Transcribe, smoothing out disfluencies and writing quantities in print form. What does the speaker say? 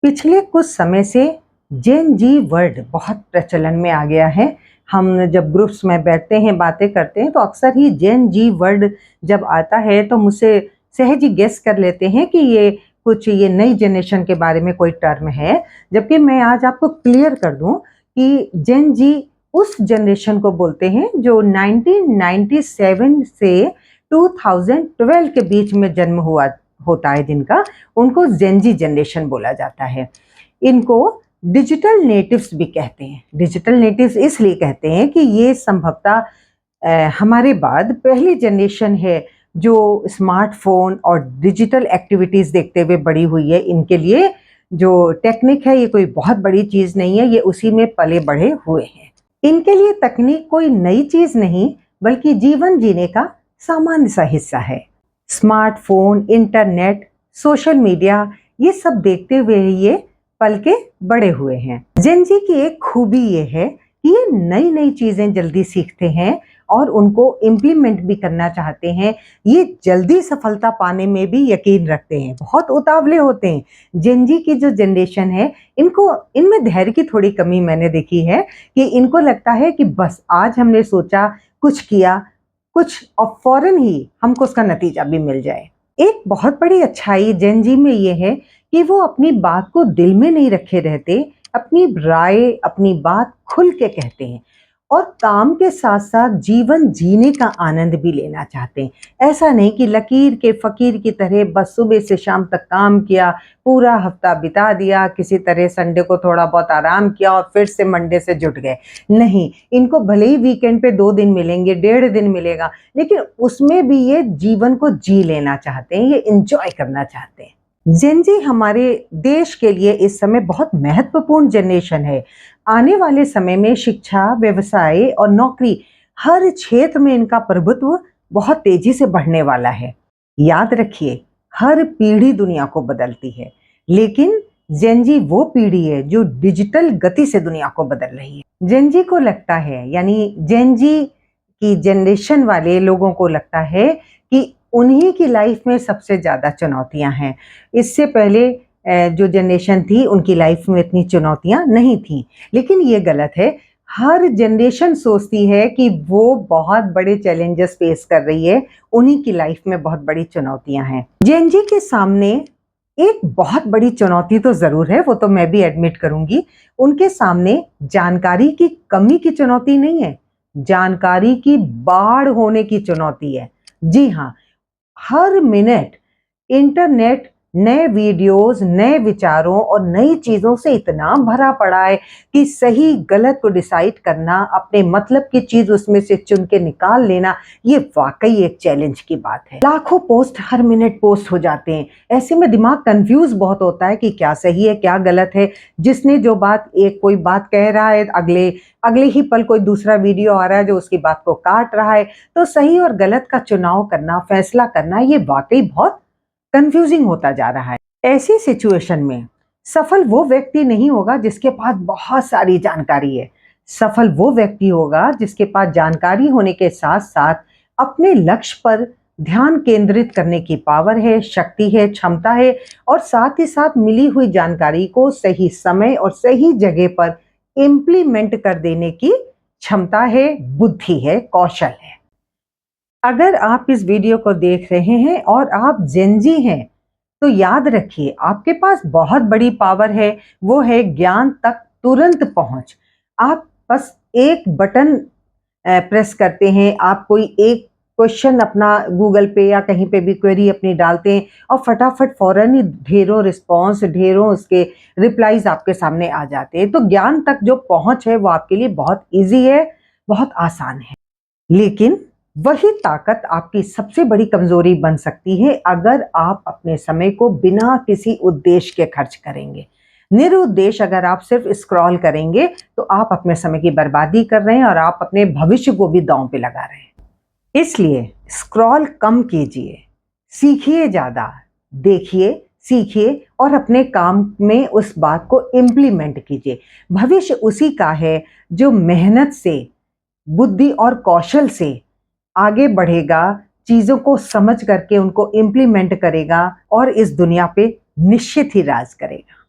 पिछले कुछ समय से जेन जी वर्ड बहुत प्रचलन में आ गया है। हम जब ग्रुप्स में बैठते हैं, बातें करते हैं तो अक्सर ही जेन जी वर्ड जब आता है तो मुझसे सहज ही गेस कर लेते हैं कि ये नई जनरेशन के बारे में कोई टर्म है। जबकि मैं आज आपको क्लियर कर दूं कि जेन जी उस जनरेशन को बोलते हैं जो 1997 से 2012 के बीच में जन्म हुआ होता है, जिनका उनको जेन जी जनरेशन बोला जाता है। इनको डिजिटल नेटिव्स भी कहते हैं। डिजिटल नेटिव्स इसलिए कहते हैं कि ये संभवतः हमारे बाद पहली जनरेशन है जो स्मार्टफोन और डिजिटल एक्टिविटीज देखते हुए बड़ी हुई है। इनके लिए जो टेक्निक है ये कोई बहुत बड़ी चीज नहीं है, ये उसी में पले बढ़े हुए हैं। इनके लिए तकनीक कोई नई चीज नहीं बल्कि जीवन जीने का सामान्य सा हिस्सा है। स्मार्टफोन, इंटरनेट, सोशल मीडिया, ये सब देखते हुए ये पल के बड़े हुए हैं। जेन जी की एक खूबी ये है कि ये नई नई चीजें जल्दी सीखते हैं और उनको इम्प्लीमेंट भी करना चाहते हैं। ये जल्दी सफलता पाने में भी यकीन रखते हैं, बहुत उतावले होते हैं। जेन जी की जो जनरेशन है इनमें धैर्य की थोड़ी कमी मैंने देखी है कि इनको लगता है कि बस आज हमने सोचा, कुछ किया, कुछ और फौरन ही हमको उसका नतीजा भी मिल जाए। एक बहुत बड़ी अच्छाई जेन जी में ये है कि वो अपनी बात को दिल में नहीं रखे रहते, अपनी राय, अपनी बात खुल के कहते हैं और काम के साथ साथ जीवन जीने का आनंद भी लेना चाहते हैं। ऐसा नहीं कि लकीर के फकीर की तरह बस सुबह से शाम तक काम किया, पूरा हफ्ता बिता दिया, किसी तरह संडे को थोड़ा बहुत आराम किया और फिर से मंडे से जुट गए। नहीं, इनको भले ही वीकेंड पे 2 दिन मिलेंगे, 1.5 दिन मिलेगा, लेकिन उसमें भी ये जीवन को जी लेना चाहते हैं, ये एंजॉय करना चाहते हैं। जेन जी हमारे देश के लिए इस समय बहुत महत्वपूर्ण जनरेशन है। आने वाले समय में शिक्षा, व्यवसाय और नौकरी, हर क्षेत्र में इनका प्रभुत्व बहुत तेजी से बढ़ने वाला है। याद रखिए, हर पीढ़ी दुनिया को बदलती है, लेकिन जेन जी वो पीढ़ी है जो डिजिटल गति से दुनिया को बदल रही है। जेन जी को लगता है, यानी जेन जी की जनरेशन वाले लोगों को लगता है कि उन्हीं की लाइफ में सबसे ज्यादा चुनौतियां हैं। इससे पहले जो जनरेशन थी उनकी लाइफ में इतनी चुनौतियां नहीं थी, लेकिन ये गलत है। हर जनरेशन सोचती है कि वो बहुत बड़े चैलेंजेस फेस कर रही है, उन्हीं की लाइफ में बहुत बड़ी चुनौतियां हैं। जेन जी के सामने एक बहुत बड़ी चुनौती तो जरूर है, वो तो मैं भी एडमिट करूंगी। उनके सामने जानकारी की कमी की चुनौती नहीं है, जानकारी की बाढ़ होने की चुनौती है। जी हाँ, हर मिनट इंटरनेट नए वीडियोस, नए विचारों और नई चीजों से इतना भरा पड़ा है कि सही गलत को डिसाइड करना, अपने मतलब की चीज उसमें से चुन के निकाल लेना, ये वाकई एक चैलेंज की बात है। लाखों पोस्ट हर मिनट पोस्ट हो जाते हैं, ऐसे में दिमाग कंफ्यूज बहुत होता है कि क्या सही है क्या गलत है। जिसने जो बात, एक कोई बात कह रहा है, अगले अगले ही पल कोई दूसरा वीडियो आ रहा है जो उसकी बात को काट रहा है। तो सही और गलत का चुनाव करना, फैसला करना, ये वाकई बहुत कंफ्यूजिंग होता जा रहा है। ऐसी सिचुएशन में सफल वो व्यक्ति नहीं होगा जिसके पास बहुत सारी जानकारी है। सफल वो व्यक्ति होगा जिसके पास जानकारी होने के साथ साथ अपने लक्ष्य पर ध्यान केंद्रित करने की पावर है, शक्ति है, क्षमता है और साथ ही साथ मिली हुई जानकारी को सही समय और सही जगह पर इम्प्लीमेंट कर देने की क्षमता है, बुद्धि है, कौशल है। अगर आप इस वीडियो को देख रहे हैं और आप जेन जी हैं, तो याद रखिए आपके पास बहुत बड़ी पावर है, वो है ज्ञान तक तुरंत पहुंच। आप बस एक बटन प्रेस करते हैं, आप कोई एक क्वेश्चन अपना गूगल पे या कहीं पे भी क्वेरी अपनी डालते हैं और फटाफट फौरन ही ढेरों रिस्पॉन्स, ढेरों उसके रिप्लाईज आपके सामने आ जाते हैं। तो ज्ञान तक जो पहुंच है वो आपके लिए बहुत ईजी है, बहुत आसान है। लेकिन वही ताकत आपकी सबसे बड़ी कमजोरी बन सकती है अगर आप अपने समय को बिना किसी उद्देश्य के खर्च करेंगे। निरुद्देश्य अगर आप सिर्फ स्क्रॉल करेंगे तो आप अपने समय की बर्बादी कर रहे हैं और आप अपने भविष्य को भी दांव पे लगा रहे हैं। इसलिए स्क्रॉल कम कीजिए, सीखिए ज्यादा, देखिए, सीखिए और अपने काम में उस बात को इम्प्लीमेंट कीजिए। भविष्य उसी का है जो मेहनत से, बुद्धि और कौशल से आगे बढ़ेगा, चीजों को समझ करके उनको इम्प्लीमेंट करेगा और इस दुनिया पे निश्चित ही राज करेगा।